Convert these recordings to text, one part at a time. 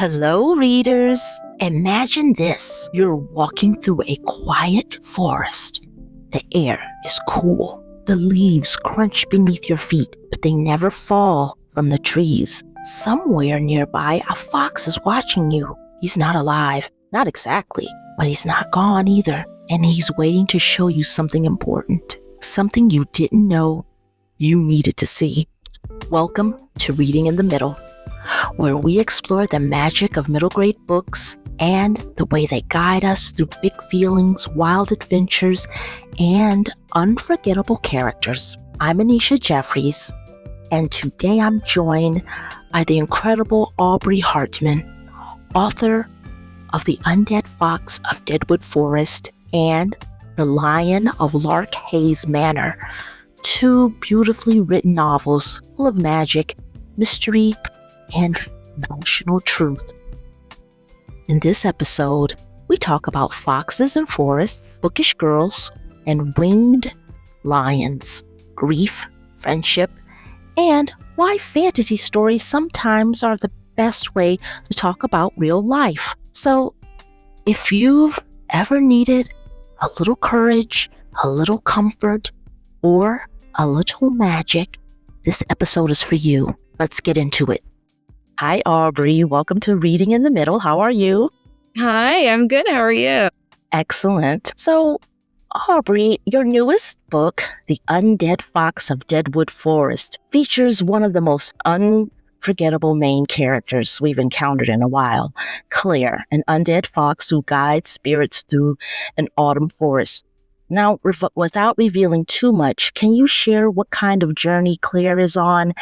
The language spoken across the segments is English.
Hello, readers. Imagine this. You're walking through a quiet forest. The air is cool. The leaves crunch beneath your feet, but they never fall from the trees. Somewhere nearby, a fox is watching you. He's not alive. Not exactly, but he's not gone either. And he's waiting to show you something important. Something you didn't know you needed to see. Welcome to Reading in the Middle, where we explore the magic of middle grade books and the way they guide us through big feelings, wild adventures, and unforgettable characters. I'm Anisha Jeffries, and today I'm joined by the incredible Aubrey Hartman, author of The Undead Fox of Deadwood Forest and The Lion of Lark Hayes Manor, two beautifully written novels full of magic, mystery, and emotional truth. In this episode, we talk about foxes and forests, bookish girls, and winged lions, grief, friendship, and why fantasy stories sometimes are the best way to talk about real life. So, if you've ever needed a little courage, a little comfort, or a little magic, this episode is for you. Let's get into it. Hi, Aubrey. Welcome to Reading in the Middle. How are you? Hi, I'm good. How are you? Excellent. So, Aubrey, your newest book, The Undead Fox of Deadwood Forest, features one of the most unforgettable main characters we've encountered in a while, Claire, an undead fox who guides spirits through an autumn forest. Now, without revealing too much, can you share what kind of journey Claire is on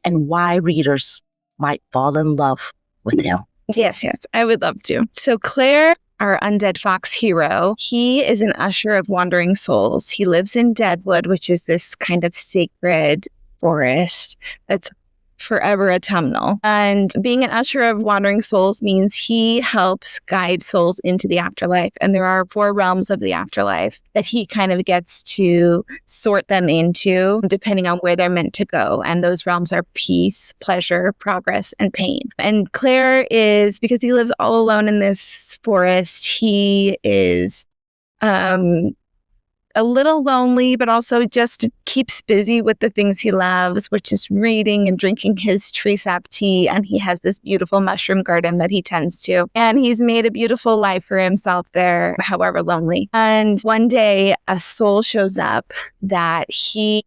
and why readers might fall in love with him? Yes, I would love to. So Claire, our undead fox hero, he is an usher of wandering souls. He lives in Deadwood, which is this kind of sacred forest that's forever autumnal. And being an usher of wandering souls means he helps guide souls into the afterlife. And there are 4 realms of the afterlife that he kind of gets to sort them into depending on where they're meant to go. And those realms are peace, pleasure, progress, and pain. And Claire is, because he lives all alone in this forest, he is a little lonely, but also just keeps busy with the things he loves, which is reading and drinking his tree sap tea. And he has this beautiful mushroom garden that he tends to. And he's made a beautiful life for himself there, however lonely. And one day, a soul shows up that he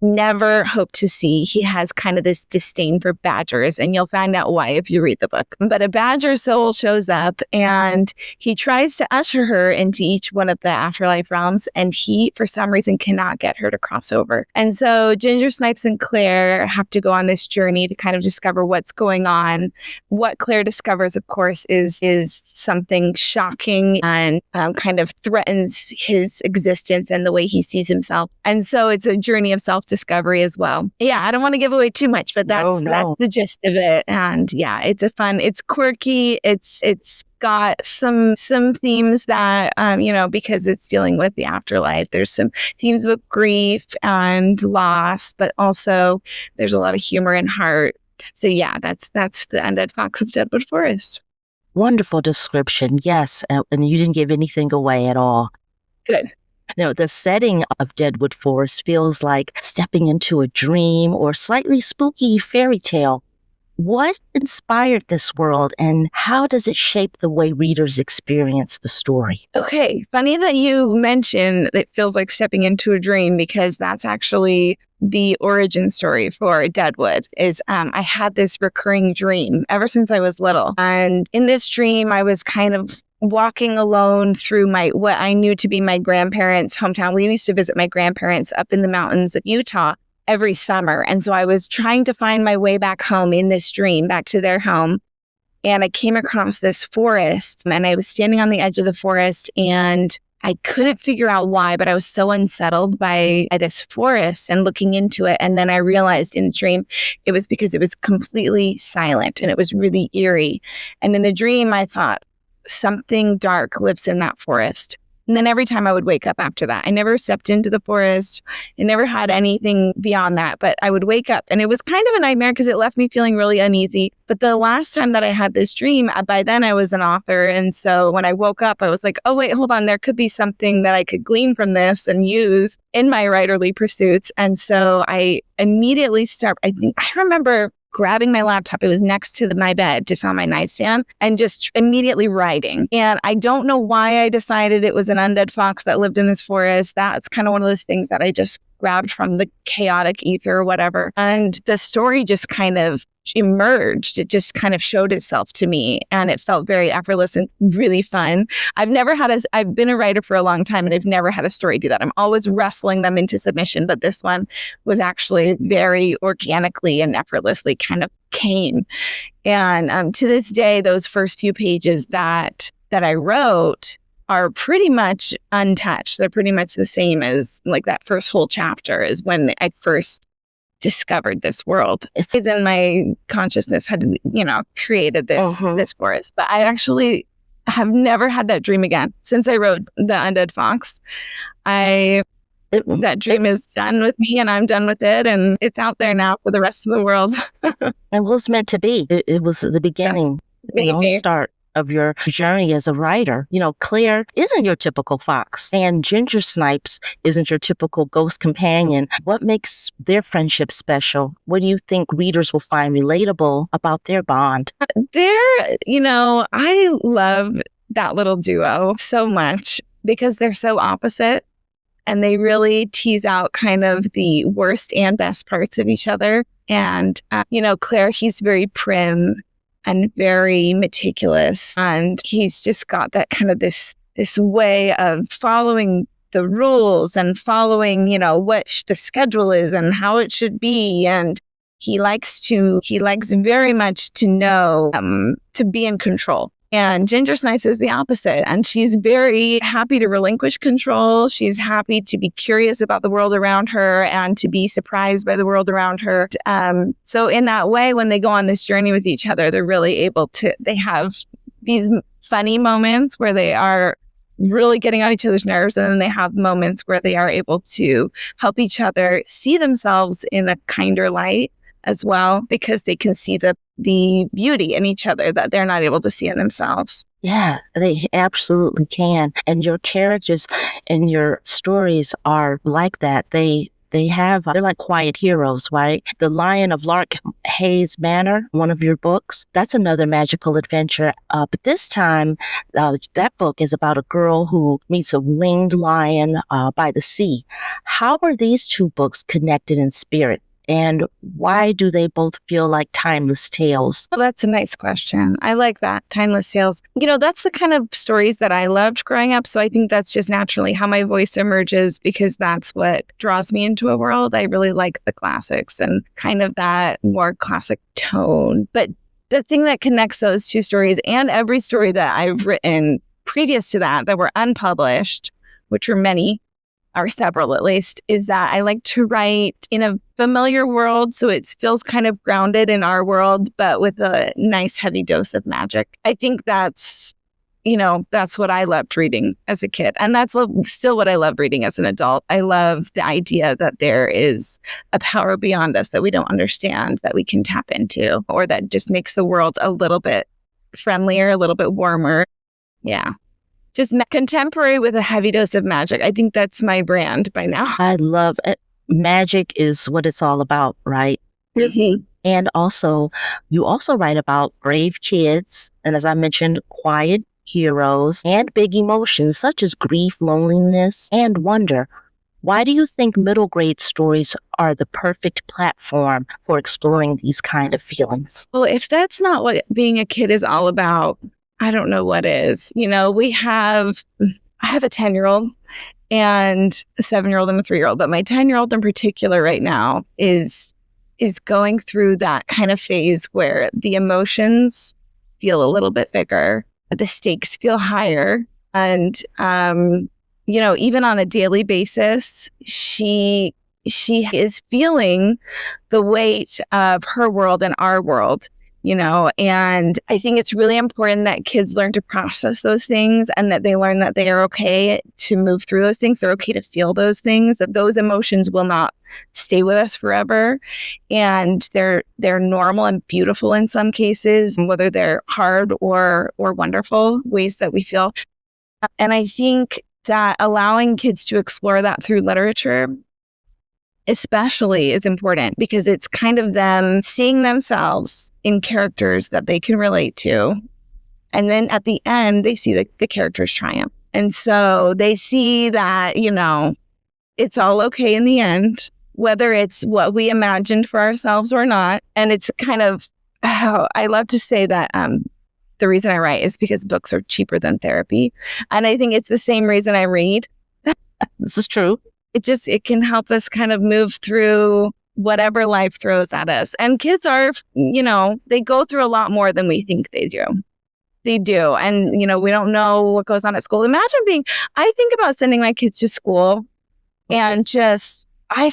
never hoped to see. He has kind of this disdain for badgers, and you'll find out why if you read the book. But a badger soul shows up, and he tries to usher her into each one of the afterlife realms, and he, for some reason, cannot get her to cross over. And so Ginger Snipes and Claire have to go on this journey to kind of discover what's going on. What Claire discovers, of course, is something shocking and kind of threatens his existence and the way he sees himself. And so it's a journey of self-discovery as well. Yeah, I don't want to give away too much, but that's the gist of it. And yeah, it's quirky. It's got some themes that, because it's dealing with the afterlife, there's some themes with grief and loss, but also there's a lot of humor and heart. So yeah, that's the Undead Fox of Deadwood Forest. Wonderful description. Yes. And you didn't give anything away at all. Good. Now, the setting of Deadwood Forest feels like stepping into a dream or slightly spooky fairy tale. What inspired this world, and how does it shape the way readers experience the story? Okay, funny that you mention it feels like stepping into a dream, because that's actually the origin story for Deadwood. I had this recurring dream ever since I was little. And in this dream, I was kind of walking alone through what I knew to be my grandparents' hometown. We used to visit my grandparents up in the mountains of Utah every summer. And so I was trying to find my way back home in this dream, back to their home. And I came across this forest, and I was standing on the edge of the forest, and I couldn't figure out why, but I was so unsettled by this forest and looking into it. And then I realized in the dream, it was because it was completely silent and it was really eerie. And in the dream, I thought, something dark lives in that forest. And then every time I would wake up after that, I never stepped into the forest. I never had anything beyond that, but I would wake up and it was kind of a nightmare because it left me feeling really uneasy. But the last time that I had this dream, by then I was an author. And so when I woke up, I was like, oh, wait, hold on. There could be something that I could glean from this and use in my writerly pursuits. And so I immediately I remember grabbing my laptop. It was next to my bed, just on my nightstand, and just immediately writing. And I don't know why I decided it was an undead fox that lived in this forest. That's kind of one of those things that I just grabbed from the chaotic ether or whatever. And the story just kind of emerged. It just kind of showed itself to me, and it felt very effortless and really fun. I've been a writer for a long time, and I've never had a story do that. I'm always wrestling them into submission, but this one was actually very organically and effortlessly kind of came. And to this day, those first few pages that I wrote are pretty much untouched. They're pretty much the same as like that first whole chapter is when I first discovered this world. It's in my consciousness had, created this forest. But I actually have never had that dream again since I wrote The Undead Fox. That dream is done with me, and I'm done with it, and it's out there now for the rest of the world. It was meant to be. It was the beginning, the start of your journey as a writer. Claire isn't your typical fox, and Ginger Snipes isn't your typical ghost companion. What makes their friendship special? What do you think readers will find relatable about their bond? I love that little duo so much because they're so opposite, and they really tease out kind of the worst and best parts of each other. And, Claire, he's very prim and very meticulous. And he's just got that kind of this way of following the rules and following, what the schedule is and how it should be. And he likes very much to know, to be in control. And Ginger Snipes is the opposite. And she's very happy to relinquish control. She's happy to be curious about the world around her and to be surprised by the world around her. So in that way, when they go on this journey with each other, they're really able to, they have these funny moments where they are really getting on each other's nerves. And then they have moments where they are able to help each other see themselves in a kinder light as well, because they can see the beauty in each other that they're not able to see in themselves. Yeah, they absolutely can. And your characters and your stories are like that. They're like quiet heroes, right? The Lion of Lark Hayes Manor, one of your books, that's another magical adventure. But this time, that book is about a girl who meets a winged lion by the sea. How are these two books connected in spirit? And why do they both feel like timeless tales? Well, that's a nice question. I like that. Timeless tales. That's the kind of stories that I loved growing up. So I think that's just naturally how my voice emerges, because that's what draws me into a world. I really like the classics and kind of that more classic tone. But the thing that connects those two stories and every story that I've written previous to that were unpublished, which are many, or several at least, is that I like to write in a familiar world. So it feels kind of grounded in our world, but with a nice heavy dose of magic. I think that's what I loved reading as a kid. And that's still what I love reading as an adult. I love the idea that there is a power beyond us that we don't understand, that we can tap into, or that just makes the world a little bit friendlier, a little bit warmer. Yeah. Just contemporary with a heavy dose of magic. I think that's my brand by now. I love it. Magic is what it's all about, right? Mm-hmm. And you also write about brave kids. And as I mentioned, quiet heroes and big emotions such as grief, loneliness, and wonder. Why do you think middle grade stories are the perfect platform for exploring these kind of feelings? Well, if that's not what being a kid is all about, I don't know what is. I have a 10-year-old and a 7-year-old and a 3-year-old, but my 10-year-old in particular right now is going through that kind of phase where the emotions feel a little bit bigger, the stakes feel higher. And, even on a daily basis, she is feeling the weight of her world and our world and I think it's really important that kids learn to process those things and that they learn that they are okay to move through those things. They're okay to feel those things, that those emotions will not stay with us forever. And they're normal and beautiful in some cases, whether they're hard or wonderful ways that we feel. And I think that allowing kids to explore that through literature especially is important because it's kind of them seeing themselves in characters that they can relate to. And then at the end, they see the characters triumph. And so they see that, it's all okay in the end, whether it's what we imagined for ourselves or not. And it's kind of, I love to say that the reason I write is because books are cheaper than therapy. And I think it's the same reason I read. This is true. It can help us kind of move through whatever life throws at us. And kids are, they go through a lot more than we think they do. They do. And, we don't know what goes on at school. I think about sending my kids to school and I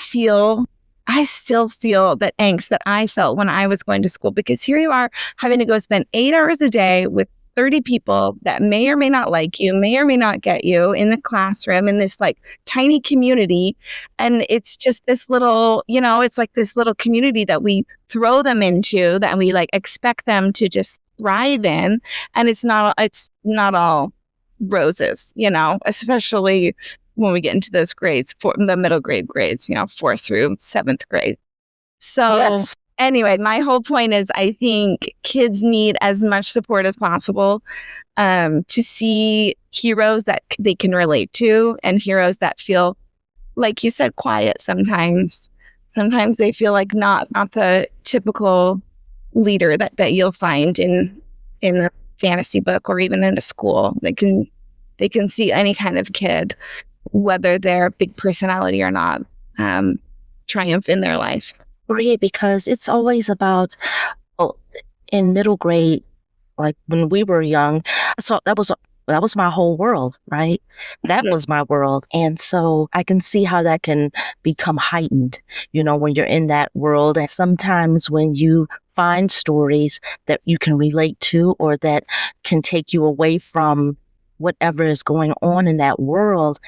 still feel that angst that I felt when I was going to school, because here you are having to go spend 8 hours a day with 30 people that may or may not like you, may or may not get you in the classroom in this like tiny community. And it's just this little, it's like this little community that we throw them into that we like expect them to just thrive in. And it's not all roses, especially when we get into those grades, the middle grade grades, 4th through 7th grade. So yes. Anyway, my whole point is I think kids need as much support as possible to see heroes that they can relate to and heroes that feel, like you said, quiet sometimes. Sometimes they feel like not the typical leader that you'll find in a fantasy book or even in a school. They can see any kind of kid, whether they're a big personality or not, triumph in their life. Great, because it's always about, in middle grade, like when we were young, so that was my whole world, right? That was my world. And so I can see how that can become heightened, when you're in that world. And sometimes when you find stories that you can relate to or that can take you away from whatever is going on in that world,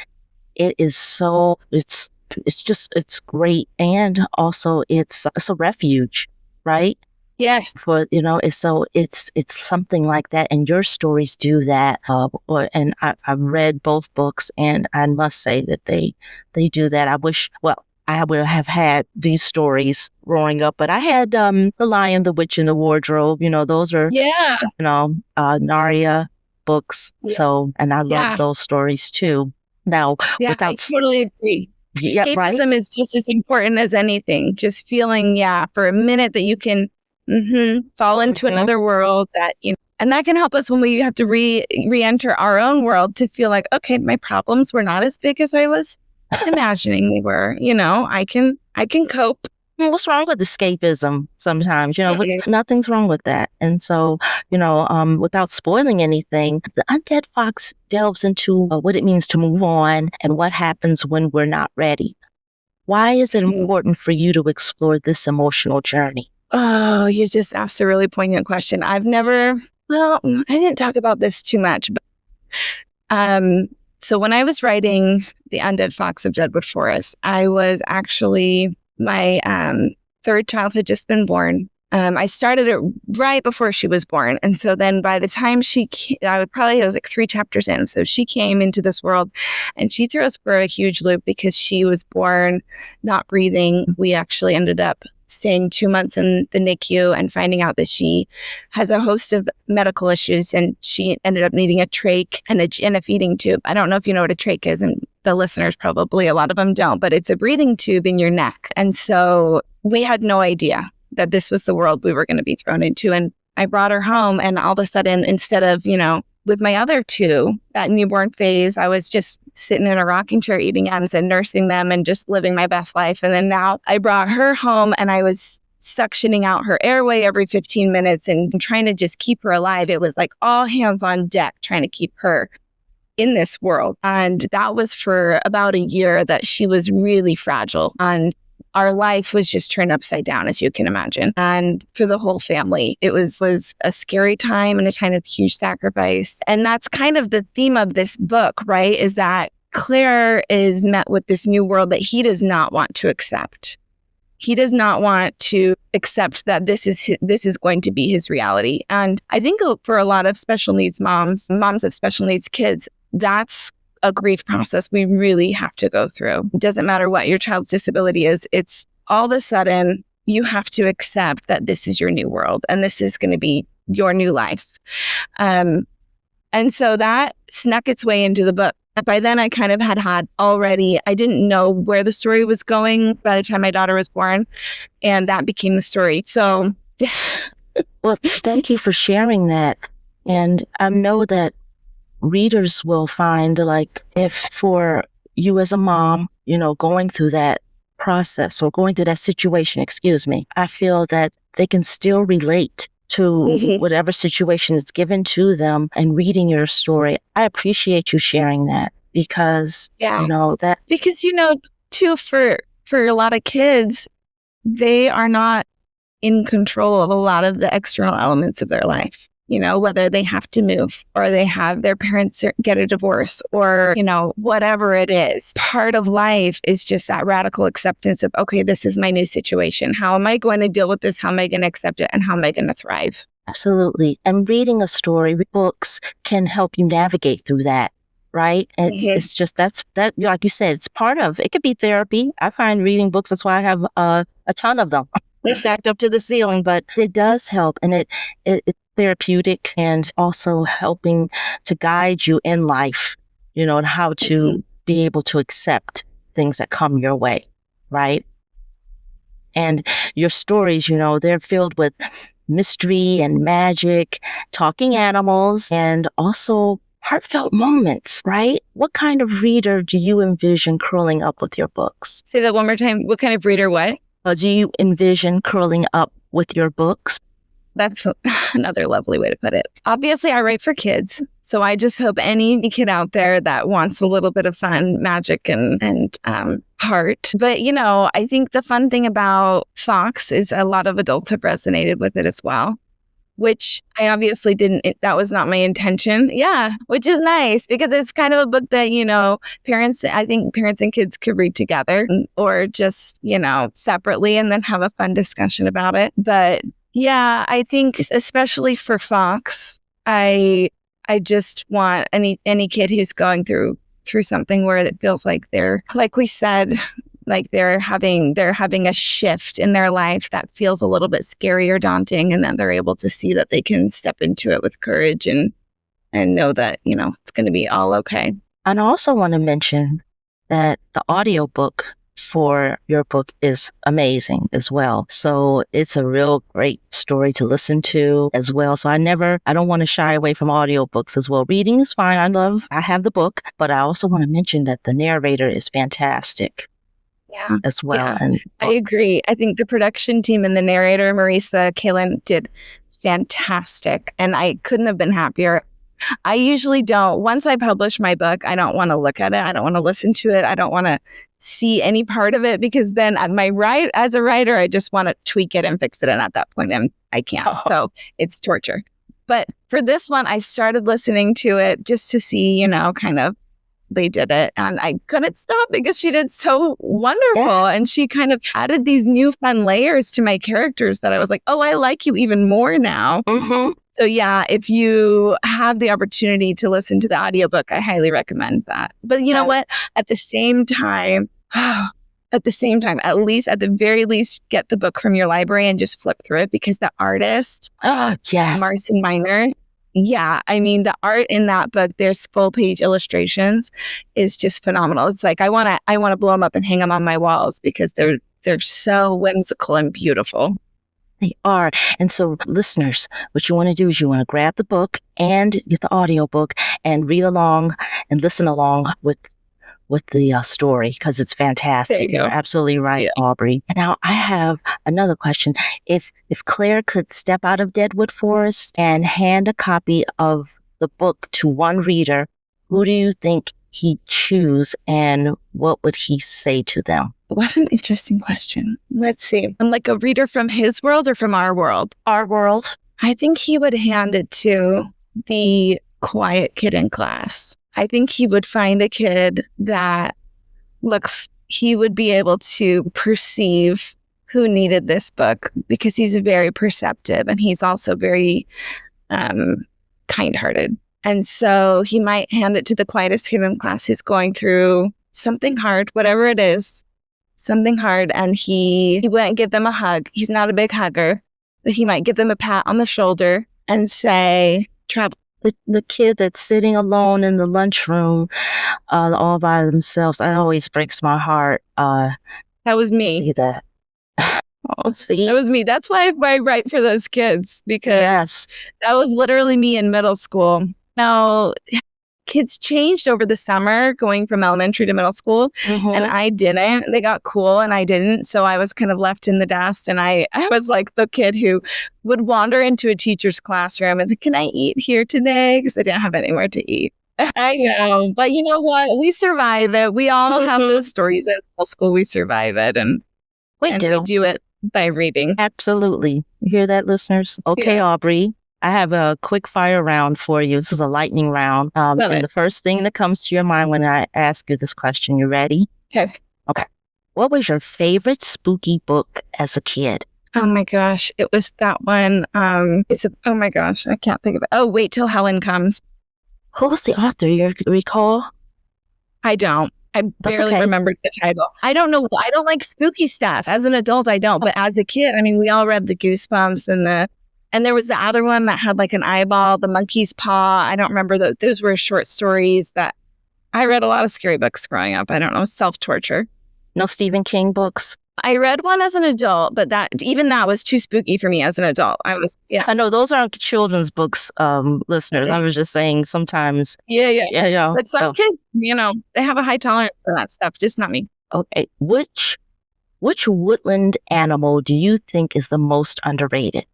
it's great. And also it's a refuge, right? Yes. It's something like that. And your stories do that. And I've read both books and I must say that they do that. I would have had these stories growing up, but I had, The Lion, the Witch, and the Wardrobe, those are, Narnia books. Yeah. So, and I love those stories too. Now, I totally agree. Yeah, escapism is just as important as anything. Just feeling, for a minute that you can fall into another world and that can help us when we have to re-enter our own world to feel like, okay, my problems were not as big as I was imagining they were. I can cope. What's wrong with escapism sometimes? Nothing's wrong with that. And so, without spoiling anything, the Undead Fox delves into what it means to move on and what happens when we're not ready. Why is it important for you to explore this emotional journey? Oh, you just asked a really poignant question. I didn't talk about this too much, but so when I was writing The Undead Fox of Deadwood Forest, I was actually... my third child had just been born. I started it right before she was born. And so then by the time I was like 3 chapters in. So she came into this world and she threw us for a huge loop because she was born not breathing. We actually ended up staying 2 months in the NICU and finding out that she has a host of medical issues, and she ended up needing a trach and a feeding tube. I don't know if you know what a trach is, and the listeners probably, a lot of them don't, but it's a breathing tube in your neck. And so we had no idea that this was the world we were going to be thrown into. And I brought her home, and all of a sudden, instead of, with my other 2, that newborn phase, I was just sitting in a rocking chair eating M's and nursing them and just living my best life. And then now I brought her home and I was suctioning out her airway every 15 minutes and trying to just keep her alive. It was like all hands on deck trying to keep her in this world. And that was for about a year that she was really fragile. And our life was just turned upside down, as you can imagine. And for the whole family, it was a scary time and a time of huge sacrifice. And that's kind of the theme of this book, right? Is that Claire is met with this new world that he does not want to accept. He does not want to accept that this is going to be his reality. And I think for a lot of special needs moms of special needs kids, that's a grief process we really have to go through. It doesn't matter what your child's disability is. It's all of a sudden you have to accept that this is your new world and this is going to be your new life. And so that snuck its way into the book. By then I kind of had already, I didn't know where the story was going by the time my daughter was born. And that became the story. So. Well, thank you for sharing that. And I know that readers will find, like, if for you as a mom, going through that process or going through that situation, I feel that they can still relate to whatever situation is given to them and reading your story. I appreciate you sharing that because, Because, too, for a lot of kids, they are not in control of a lot of the external elements of their life. Whether they have to move or they have their parents get a divorce or, whatever it is. Part of life is just that radical acceptance of, okay, this is my new situation. How am I going to deal with this? How am I going to accept it? And how am I going to thrive? Absolutely. And reading a story, books can help you navigate through that, right? It's just, that, like you said, it's part of, it could be therapy. I find reading books, that's why I have a ton of them. They're stacked up to the ceiling, but it does help. And it's therapeutic and also helping to guide you in life, and how to be able to accept things that come your way, right? And your stories, they're filled with mystery and magic, talking animals, and also heartfelt moments, right? What kind of reader do you envision curling up with your books? Say that one more time. What kind of reader, what? Do you envision curling up with your books? That's another lovely way to put it. Obviously, I write for kids. So I just hope any kid out there that wants a little bit of fun, magic, and heart. But, I think the fun thing about Fox is a lot of adults have resonated with it as well, which I obviously didn't. That was not my intention. Yeah, which is nice because it's kind of a book that, I think parents and kids could read together or just, separately and then have a fun discussion about it. But yeah, I think especially for Fox, I just want any kid who's going through something where it feels like they're, like we said, like they're having a shift in their life that feels a little bit scary or daunting, and then they're able to see that they can step into it with courage and know that, it's going to be all okay. And I also want to mention that the audiobook for your book is amazing as well. So it's a real great story to listen to as well. So I don't want to shy away from audiobooks as well. Reading is fine. I have the book, but I also want to mention that the narrator is fantastic. Yeah, as well. Yeah, and I agree. I think the production team and the narrator, Marisa Kalin, did fantastic. And I couldn't have been happier. I usually don't. Once I publish my book, I don't want to look at it. I don't want to listen to it. I don't want to see any part of it because then as a writer, I just want to tweak it and fix it. And at that point, I can't. So it's torture. But for this one, I started listening to it just to see, kind of they did it. And I couldn't stop because she did so wonderful. Yeah. And she kind of added these new fun layers to my characters that I was like, oh, I like you even more now. Mm-hmm. So yeah, if you have the opportunity to listen to the audiobook, I highly recommend that. But you know what? At the same time, at the very least, get the book from your library and just flip through it because the artist, Marcin Miner, I mean, the art in that book, there's full page illustrations, is just phenomenal. It's like I want to blow them up and hang them on my walls because they're so whimsical and beautiful. They are. And so listeners, what you want to do is you want to grab the book and get the audiobook and read along and listen along with the story because it's fantastic. You're absolutely right, Aubrey. And now I have another question. If Claire could step out of Deadwood Forest and hand a copy of the book to one reader, who do you think he'd choose and what would he say to them? What an interesting question. Let's see. I'm like a reader from his world or from our world? Our world. I think he would hand it to the quiet kid in class. I think he would find a kid that he would be able to perceive who needed this book because he's very perceptive and he's also very kind-hearted. And so he might hand it to the quietest kid in class who's going through something hard, whatever it is, something hard. And he wouldn't give them a hug. He's not a big hugger, but he might give them a pat on the shoulder and say, travel. The kid that's sitting alone in the lunchroom all by themselves, that always breaks my heart. That was me. See that. Oh, see? That was me. That's why I write for those kids, because that was literally me in middle school. Now, kids changed over the summer going from elementary to middle school, and I didn't. They got cool and I didn't. So I was kind of left in the dust, and I was like the kid who would wander into a teacher's classroom and say, can I eat here today? Because I didn't have anywhere to eat. I know. But you know what? We survive it. We all have those stories in middle school. We survive it. And we do it by reading. Absolutely. You hear that, listeners? Okay, yeah. Aubrey. I have a quick fire round for you. This is a lightning round. And the first thing that comes to your mind when I ask you this question, you ready? Okay. Okay. What was your favorite spooky book as a kid? Oh my gosh. It was that one. Oh my gosh. I can't think of it. Oh, Wait Till Helen Comes. Who was the author? You recall? I don't. I barely remembered the title. I don't know. I don't like spooky stuff. As an adult, I don't. But as a kid, I mean, we all read the Goosebumps and there was the other one that had like an eyeball, the monkey's paw. I don't remember those were short stories that I read a lot of scary books growing up. I don't know, self-torture. No Stephen King books? I read one as an adult, but that was too spooky for me as an adult. I know those aren't children's books, listeners. I was just saying sometimes. Yeah. But some kids, they have a high tolerance for that stuff. Just not me. Okay. Which woodland animal do you think is the most underrated?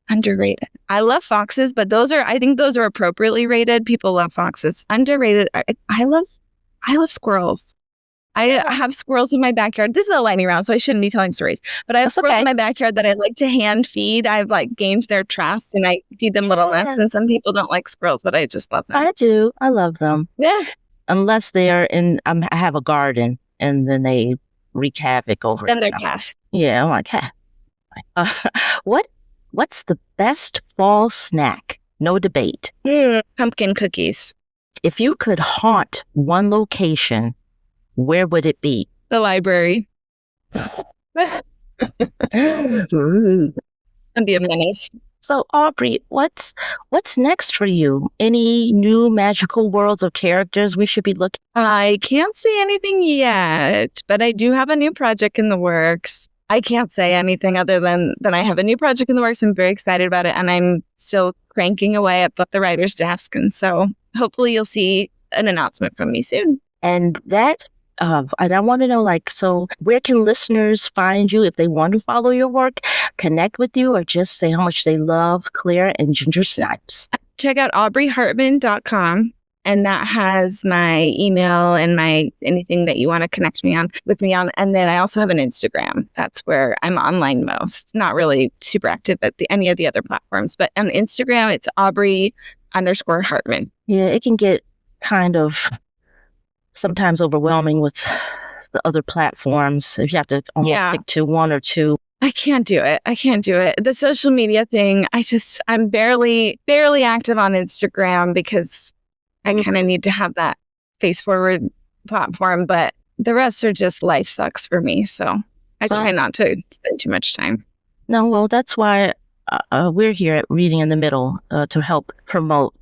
Underrated. I love foxes, but I think those are appropriately rated. People love foxes. Underrated. I love squirrels. I have squirrels in my backyard. This is a lightning round, so I shouldn't be telling stories. But I have squirrels in my backyard that I like to hand feed. I've gained their trust, and I feed them little nuts. And some people don't like squirrels, but I just love them. I do. I love them. Yeah. Unless they are I have a garden, and then they wreak havoc over it. Then they're cast. Yeah, I'm like, What's the best fall snack? No debate. Pumpkin cookies. If you could haunt one location, where would it be? The library. That'd be a menace. So, Aubrey, what's next for you? Any new magical worlds or characters we should be looking? I can't say anything yet, but I do have a new project in the works. I can't say anything other than I have a new project in the works. I'm very excited about it, and I'm still cranking away at the writer's desk. And so hopefully you'll see an announcement from me soon. And that, and I want to know, so where can listeners find you if they want to follow your work, connect with you, or just say how much they love Claire and Ginger Snipes? Check out aubreyhartman.com. And that has my email and anything that you want to connect with me on. And then I also have an Instagram. That's where I'm online most. Not really super active at any of the other platforms. But on Instagram, it's Aubrey_Hartman. Yeah, it can get kind of sometimes overwhelming with the other platforms if you have to almost stick to one or two. I can't do it. The social media thing, I'm barely active on Instagram because I kind of need to have that face forward platform, but the rest are just life sucks for me. So I try not to spend too much time. No, well, that's why we're here at Reading in the Middle to help promote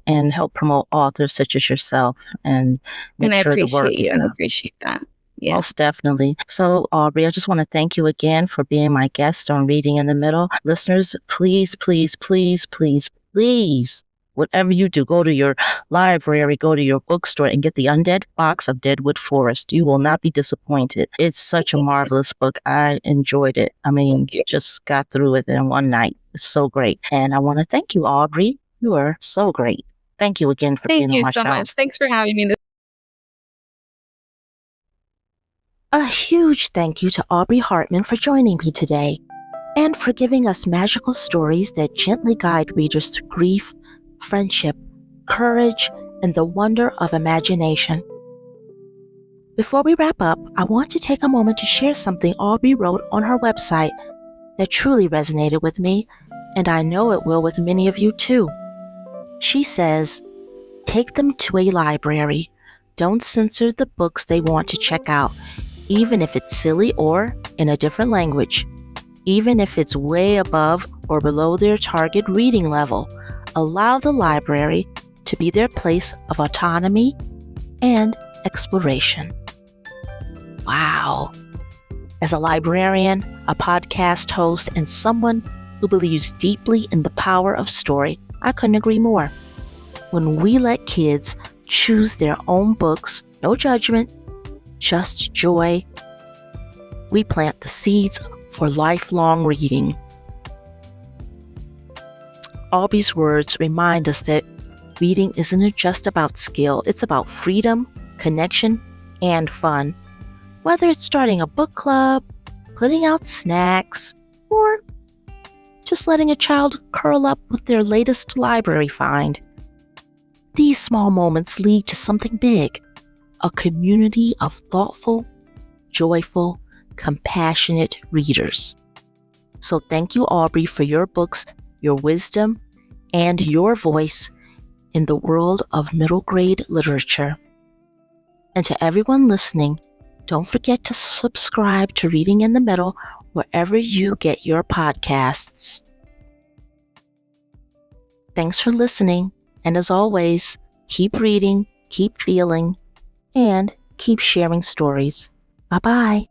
authors such as yourself and make sure the work is I appreciate that. Yeah. Most definitely. So, Aubrey, I just want to thank you again for being my guest on Reading in the Middle. Listeners, please, please, please, please, please, whatever you do, go to your library, go to your bookstore, and get the Undead Fox of Deadwood Forest. You will not be disappointed. It's such a marvelous book. I enjoyed it. I mean, just got through it in one night. It's so great. And I want to thank you, Aubrey. You are so great. Thank you again for being on my show. Thank you so much. Thanks for having me. A huge thank you to Aubrey Hartman for joining me today and for giving us magical stories that gently guide readers through grief, friendship, courage, and the wonder of imagination. Before we wrap up, I want to take a moment to share something Aubrey wrote on her website that truly resonated with me, and I know it will with many of you too. She says, "Take them to a library. Don't censor the books they want to check out, even if it's silly or in a different language. Even if it's way above or below their target reading level, allow the library to be their place of autonomy and exploration." Wow. As a librarian, a podcast host, and someone who believes deeply in the power of story, I couldn't agree more. When we let kids choose their own books, no judgment, just joy, we plant the seeds for lifelong reading. Aubrey's words remind us that reading isn't just about skill, it's about freedom, connection, and fun. Whether it's starting a book club, putting out snacks, or just letting a child curl up with their latest library find. These small moments lead to something big, a community of thoughtful, joyful, compassionate readers. So thank you, Aubrey, for your books, your wisdom, and your voice in the world of middle grade literature. And to everyone listening, don't forget to subscribe to Reading in the Middle wherever you get your podcasts. Thanks for listening, and as always, keep reading, keep feeling, and keep sharing stories. Bye-bye.